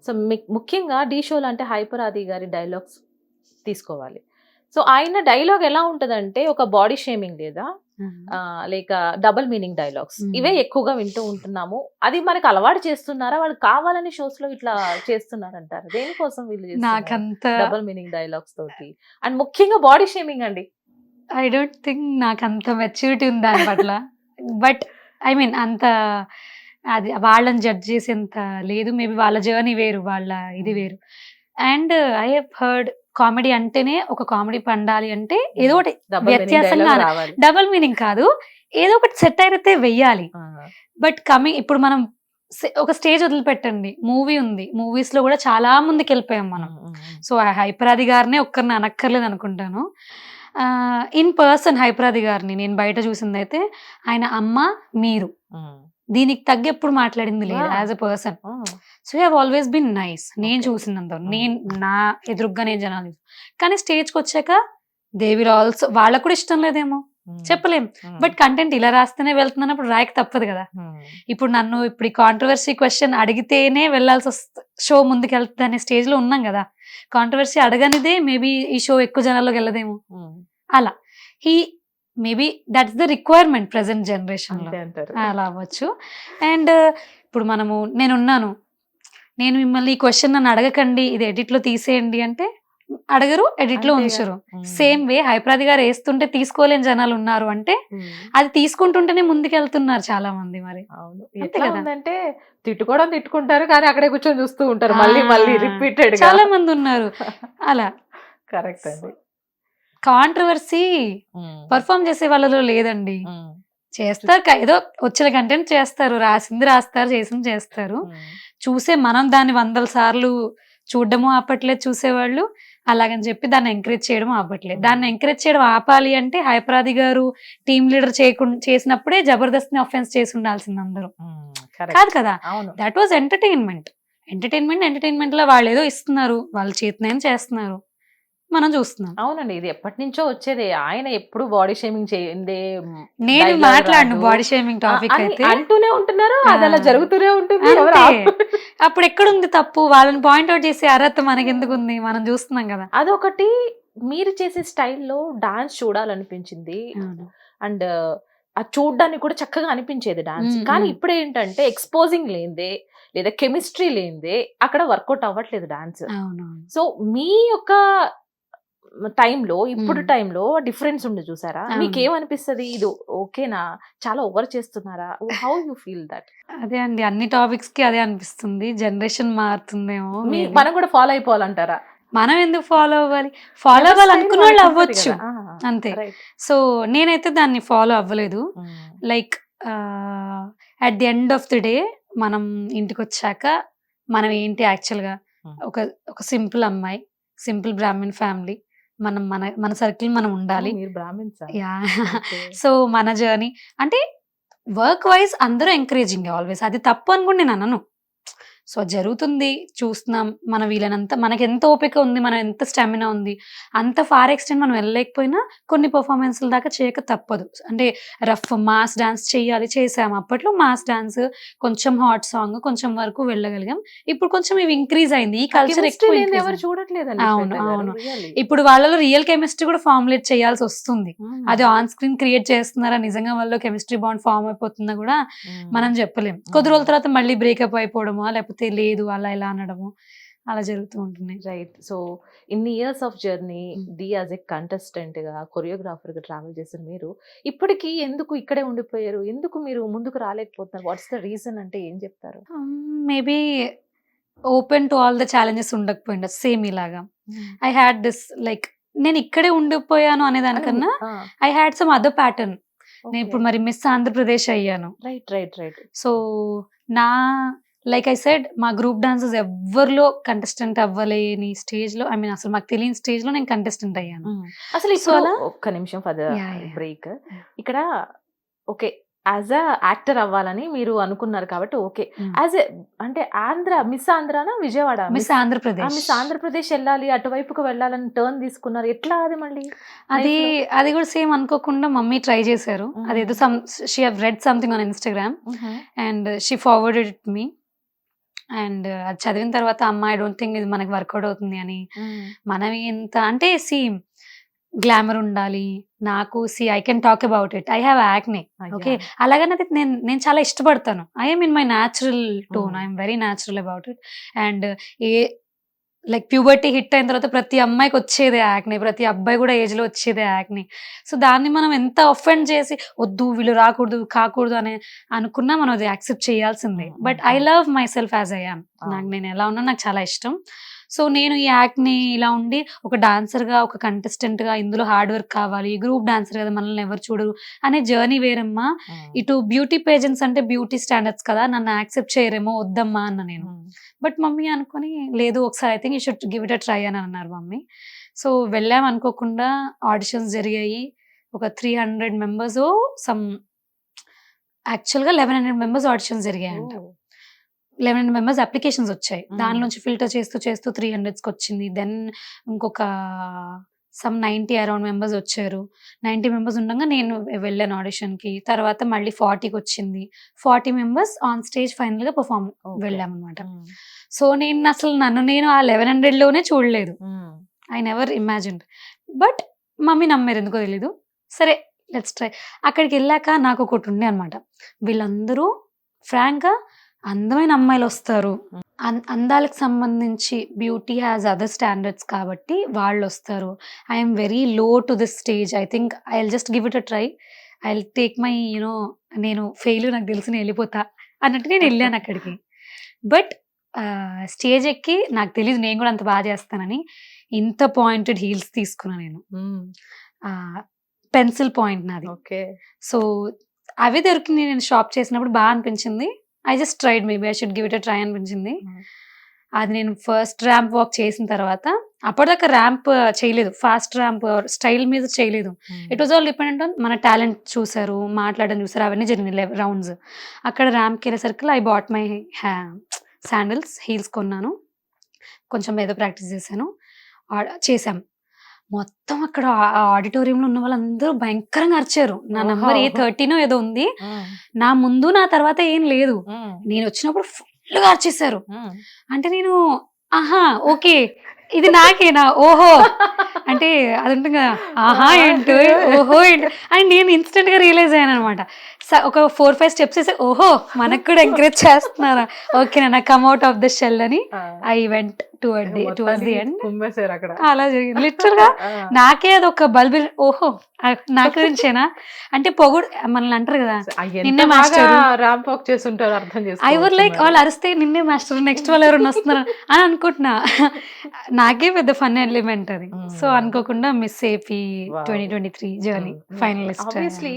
So ముఖ్యంగా ఢీ షోలో అంటే హైపర్ ఆది గారి డైలాగ్స్ తీసుకోవాలి. సో ఆయన డైలాగ్ ఎలా ఉంటదంటే ఒక బాడీ షేమింగ్ లేదా లేక డబుల్ మీనింగ్ డైలాగ్స్ ఇవే ఎక్కువగా వింటూ ఉంటున్నాము. అది మనకు అలవాటు చేస్తున్నారా, వాళ్ళు కావాలని షోస్ లో ఇట్లా చేస్తున్నారంటారు? దేనికోసం వీళ్ళు నాకంత డబుల్ మీనింగ్ డైలాగ్స్ తోటి అండ్ ముఖ్యంగా బాడీ షేమింగ్ అండి? ఐ డోంట్ థింక్ నాకంత మెచ్యూరిటీ ఉంది దాని పట్ల. బట్ ఐ మీన్ అంత అది వాళ్ళని జడ్జ్ చేసేంత లేదు. మేబీ వాళ్ళ జర్నీ వేరు, వాళ్ళ ఇది వేరు. And I have heard comedy అంటేనే ఒక కామెడీ పండాలి అంటే ఏదో ఒకటి వ్యత్యాసంగా, డబుల్ మీనింగ్ కాదు, ఏదో ఒకటి సెట్ అయితే వెయ్యాలి. బట్ కమింగ్ ఇప్పుడు మనం ఒక స్టేజ్ వదిలిపెట్టండి, మూవీ ఉంది, మూవీస్ లో కూడా చాలా ముందుకు వెళ్ళిపోయాం మనం. సో హైపరాది గారినే ఒక్కరిని అనక్కర్లేదు అనుకుంటాను. ఇన్ పర్సన్ హైపరాది గారిని నేను బయట చూసింది అయితే ఆయన అమ్మ మీరు దీనికి తగ్గ ఎప్పుడు మాట్లాడింది లేదు as a person. So have always been nice. నేను చూసినంత, నేను నా ఎదురుగ్గా నేను జనాలు, కానీ స్టేజ్కి వచ్చాక దే విల్ ఆల్సో, వాళ్ళకు కూడా ఇష్టం లేదేమో చెప్పలేం. బట్ కంటెంట్ ఇలా రాస్తేనే వెళ్తున్నానప్పుడు రాయక తప్పదు కదా. ఇప్పుడు నన్ను ఇప్పుడు ఈ కాంట్రవర్సీ క్వశ్చన్ అడిగితేనే వెళ్ళాల్సి వస్తుంది, షో ముందుకు వెళ్తుంది అనే స్టేజ్ లో ఉన్నాం కదా. కాంట్రవర్సీ అడగనిదే మేబీ ఈ షో ఎక్కువ జనాల్లోకి వెళ్ళదేమో. అలా he maybe that's the requirement present generation లో, అలా అవ్వచ్చు. అండ్ ఇప్పుడు నేనున్నాను, నేను మిమ్మల్ని ఈ క్వశ్చన్ నన్ను అడగకండి, ఇది ఎడిట్ లో తీసేయండి అంటే అడగరు, ఎడిట్ లో ఉంచరు. సేమ్ వే హైపరాది గారు వేస్తుంటే తీసుకోలేని జనాలు ఉన్నారు అంటే అది తీసుకుంటుంటేనే ముందుకెళ్తున్నారు చాలా మంది. మరి అంటే తిట్టుకోవడం తిట్టుకుంటారు కానీ అక్కడే కూర్చొని చూస్తూ ఉంటారు, మళ్ళీ మళ్ళీ రిపీటెడ్ చాలా మంది ఉన్నారు అలా. కరెక్ట్ అండి. కాంట్రవర్సీ పర్ఫామ్ చేసే వాళ్ళలో లేదండి. చేస్తారు, ఏదో వచ్చిన కంటెంట్ చేస్తారు, రాసింది రాస్తారు, చేసింది చేస్తారు. చూసే మనం దాన్ని 100 సార్లు చూడడము ఆపట్లేదు చూసేవాళ్ళు, అలాగని చెప్పి దాన్ని ఎంకరేజ్ చేయడం ఆపట్లేదు. దాన్ని ఎంకరేజ్ చేయడం ఆపాలి అంటే హైపరాది గారు టీమ్ లీడర్ చేసినప్పుడే జబర్దస్త్ ని అఫెన్స్ చేసి ఉండాల్సింది అందరూ, కాదు కదా. That was entertainment. ఎంటర్టైన్మెంట్ లో వాళ్ళు ఏదో ఇస్తున్నారు, వాళ్ళ చేతనైనా చేస్తున్నారు, మనం చూస్తున్నాం. అవునండి, ఇది ఎప్పటి నుంచో వచ్చేది. ఆయన ఎప్పుడు బాడీ షేమింగ్ చేయండి, నేను మాట్లాడను బాడీ షేమింగ్ టాపిక్ అయితే అంటూనే ఉంటున్నారు, అది అలా జరుగుతూనే ఉంటుంది. అప్పుడు ఎక్కడుంది తప్పు? వాళ్ళని పాయింట్అవుట్ చేసే అర్హత మనకి ఎందుకు ఉంది? మనం చూస్తున్నాం కదా. అదొకటి. మీరు చేసే స్టైల్లో డాన్స్ చూడాలనిపించింది అండ్ అది చూడడానికి కూడా చక్కగా అనిపించేది డాన్స్. కానీ ఇప్పుడు ఏంటంటే ఎక్స్పోజింగ్ లేనిదే లేదా కెమిస్ట్రీ లేనిదే అక్కడ వర్కౌట్ అవ్వట్లేదు డాన్స్. సో మీ యొక్క టైంలో ఇప్పుడు టైంలో డిఫరెన్స్ ఉంది చూసారా, మీకేమనిపిస్తుంది? ఇది ఓకేనా, చాలా ఓవర్ చేస్తున్నారా? How you feel that? అదే అండి, అన్ని టాపిక్స్ కి అదే అనిపిస్తుంది. జనరేషన్ మారుతుందేమో, మనం కూడా ఫాలో అయిపోవాలంటారా? మనం ఎందుకు ఫాలో అవ్వాలి? ఫాలో అవ్వాలనుకున్న వాళ్ళు అవ్వచ్చు అంతే. సో నేనైతే దాన్ని ఫాలో అవ్వలేదు. Like at the end of the day మనం ఇంటికి వచ్చాక మనం ఏంటి యాక్చువల్గా ఒక సింపుల్ అమ్మాయి, సింపుల్ బ్రాహ్మణ్ ఫ్యామిలీ, మనం మన సర్కిల్ మనం ఉండాలి. సో మన జర్నీ అంటే వర్క్ వైజ్ అందరూ ఎంకరేజింగ్ ఆల్వేస్, అది తప్పు అని కూడా నేను అనను. సో జరుగుతుంది, చూస్తున్నాం, మన వీలైనంత, మనకి ఎంత ఓపిక ఉంది, మనం ఎంత స్టామినా ఉంది, అంత ఫార్ ఎక్స్టెంట్ మనం వెళ్ళలేకపోయినా కొన్ని పర్ఫార్మెన్స్ల దాకా చేయక తప్పదు. అంటే రఫ్ మాస్ డాన్స్ చేసాము అప్పట్లో, మాస్ డాన్స్, కొంచెం హాట్ సాంగ్, కొంచెం వరకు వెళ్ళగలిగాం. ఇప్పుడు కొంచెం ఇవి ఇంక్రీజ్ అయింది, ఈ కల్చర్ ఎక్కువ చూడట్లేదు. అవును, ఇప్పుడు వాళ్ళలో రియల్ కెమిస్ట్రీ కూడా ఫార్ములేట్ చేయాల్సి వస్తుంది. అది ఆన్ స్క్రీన్ క్రియేట్ చేస్తున్నారా, నిజంగా వాళ్ళలో కెమిస్ట్రీ బాండ్ ఫార్మ్ అయిపోతుందా కూడా మనం చెప్పలేం. కొద్ది రోజుల తర్వాత మళ్ళీ బ్రేకప్ అయిపోవడమో, లేకపోతే లేదు అలా ఇలా అనడము, అలా జరుగుతూ ఉంటున్నాయి. రైట్. సో ఇన్ని years of journey the as a contestant గా, కొరియోగ్రాఫర్ గా ట్రావెల్ చేసిన మీరు ఇప్పటికీ ఎందుకు ఇక్కడే ఉండిపోయారు? ఎందుకు మీరు ముందుకు రాలేకపోతున్నారు? వాట్స్ ద రీజన్ అంటే ఏం చెప్తారు? Maybe open to all the challenges ఉండకపోయింది సేమ్ ఇలాగా. ఐ హ్యాడ్ దిస్ లైక్ నేను ఇక్కడే ఉండిపోయాను అనే దానికన్నా I had some other pattern. నేను ఇప్పుడు మరి మిస్ ఆంధ్రప్రదేశ్ అయ్యాను. రైట్. సో నా లైక్ ఐ సెడ్, మా గ్రూప్ డాన్సెస్ ఎవరిలో కంటెస్టెంట్ అవ్వలేని స్టేజ్ లో, ఐ మీన్ అసలు మాకు తెలియని స్టేజ్ లో నేను కంటెస్టెంట్ అయ్యాను. అసలు ఒక్క నిమిషం బ్రేక్. ఇక్కడ ఓకే, యాజ్ అ యాక్టర్ అవ్వాలని మీరు అనుకున్నారు కాబట్టి ఓకే, యాజ్ ఎ అంటే మిస్ ఆంధ్రానా విజయవాడ? మిస్ ఆంధ్రప్రదేశ్ వెళ్ళాలి, అటువైపుకు వెళ్ళాలని టర్న్ తీసుకున్నారు. ఎట్లా అది మళ్ళీ? అది కూడా సేమ్ అనుకోకుండా మమ్మీ ట్రై చేశారు. అదేదో she have read something on Instagram and she forwarded it me. And అది చదివిన తర్వాత అమ్మ ఐ డోంట్ థింక్ ఇది మనకి వర్కౌట్ అవుతుంది అని. మనం ఎంత అంటే గ్లామర్ ఉండాలి. నాకు I can talk about it. I have acne. Okay. అలాగని అది నేను చాలా ఇష్టపడతాను. I am in my natural tone. I'm very natural about it. And like puberty hit అయిన తర్వాత ప్రతి అమ్మాయికి వచ్చేదే యాక్నే, ప్రతి అబ్బాయి కూడా ఏజ్ లో వచ్చేదే యాక్నే. సో దాన్ని మనం ఎంత అఫెండ్ చేసి వద్దు వీళ్ళు రాకూడదు కాకూడదు అని అనుకున్నా మనం అది యాక్సెప్ట్ చేయాల్సిందే. But I love my self as I am. నేను ఎలా ఉన్నా నాకు చాలా ఇష్టం. సో నేను ఈ యాక్ట్ని ఇలా ఉండి ఒక డాన్సర్గా, ఒక కంటెస్టెంట్గా, ఇందులో హార్డ్ వర్క్ కావాలి, గ్రూప్ డాన్సర్ కదా మనల్ని ఎవరు చూడరు అనే జర్నీ వేరమ్మా. ఇటు బ్యూటీ పేజెంట్స్ అంటే బ్యూటీ స్టాండర్డ్స్ కదా, నన్ను యాక్సెప్ట్ చేయరేమో వద్దమ్మా అన్న నేను. బట్ మమ్మీ అనుకుని లేదు ఒకసారి I think you should give it a try అని అన్నారు మమ్మీ. సో వెళ్ళాం అనుకోకుండా, ఆడిషన్స్ జరిగాయి. ఒక 300 మెంబర్స్ యాక్చువల్గా 1100 మెంబర్స్ ఆడిషన్స్ జరిగాయంట. 1100 మెంబర్స్ అప్లికేషన్స్ వచ్చాయి. దాని నుంచి ఫిల్టర్ చేస్తూ 300కి వచ్చింది. దెన్ ఇంకొక 90 అరౌండ్ మెంబర్స్ వచ్చారు. 90 మెంబర్స్ ఉండగా నేను వెళ్ళాను ఆడిషన్కి. తర్వాత మళ్ళీ 40కి వచ్చింది. 40 మెంబర్స్ ఆన్ స్టేజ్ ఫైనల్గా పర్ఫామ్ వెళ్ళామన్నమాట. సో నేను అసలు నేను ఆ 1100లోనే చూడలేదు. I never imagined. But mummy నమ్మారు, ఎందుకో తెలీదు. సరే లెట్స్ ట్రై. అక్కడికి వెళ్ళాక నాకు ఒకటి ఉండే అనమాట, వీళ్ళందరూ ఫ్రాంక్గా అందమైన అమ్మాయిలు వస్తారు, అందాలకు సంబంధించి బ్యూటీ హ్యాస్ అదర్ స్టాండర్డ్స్ కాబట్టి వాళ్ళు వస్తారు. I'm very low to this stage. I think I will just give it a try. I will take my నేను ఫెయిల్, నాకు తెలిసి నేను వెళ్ళిపోతా అన్నట్టు నేను వెళ్ళాను అక్కడికి. బట్ స్టేజ్ ఎక్కి నాకు తెలియదు నేను కూడా అంత బాగా చేస్తానని ఇంత పాయింటెడ్ హీల్స్ తీసుకున్నా నేను. పెన్సిల్ పాయింట్ నాది. సో అవి దొరికింది. నేను షాప్ చేసినప్పుడు బాగా అనిపించింది. I just tried, maybe I should give it a try అనిపించింది. అది నేను ఫస్ట్ ర్యాంప్ వాక్ చేసిన తర్వాత, అప్పటిదాకా ర్యాంప్ చేయలేదు, ఫాస్ట్ ర్యాంప్ స్టైల్ మీద చేయలేదు. It was all dependent on మన టాలెంట్ చూసారు, మాట్లాడడం చూసారు, అవన్నీ జరిగినాయి రౌండ్స్. అక్కడ ర్యాంప్కి వెళ్ళేసరికి I bought my sandals, heels కొన్నాను, కొంచెం ఏదో ప్రాక్టీస్ చేశాం. మొత్తం అక్కడ ఆడిటోరియంలో ఉన్న వాళ్ళందరూ భయంకరంగా అరిచారు. నా నంబర్ A13 ఏదో ఉంది, నా ముందు నా తర్వాత ఏం లేదు. నేను వచ్చినప్పుడు ఫుల్గా అరిచేశారు. అంటే నేను ఆహా ఓకే ఇది నాకేనా, ఓహో అంటే అది ఉంటుంది కదా, ఆహా ఏంటో ఓహో ఏంటో అని నేను ఇన్స్టెంట్ గా రియలైజ్ అయ్యాను అనమాట. ఒక 4-5 స్టెప్స్ వేసి ఓహో మనకు కూడా ఎంకరేజ్ చేస్తున్నారా, ఓకే నా come out of the shell అని I went towards the end. అలా జరిగింది లిటరల్ గా. నాకే అది ఒక బల్బి, ఓహో నా గురించేనా అంటే పొగుడు మనల్ని అంటారు కదా, నిన్నే మాస్టర్ ర్యాంప్ వాక్ చేస్తుంటారు, అర్థం చేసుకో. ఐ వర్ లైక్ వాళ్ళు అరిస్తే నిన్నే మాస్టర్, నెక్స్ట్ వాళ్ళు ఎవరైనా వస్తున్నారు అని అనుకుంటున్నా. నాకే పెద్ద ఫన్ ఎలిమెంట్ అది. సో అనుకోకుండా miss AP 2023 journey finalist. Obviously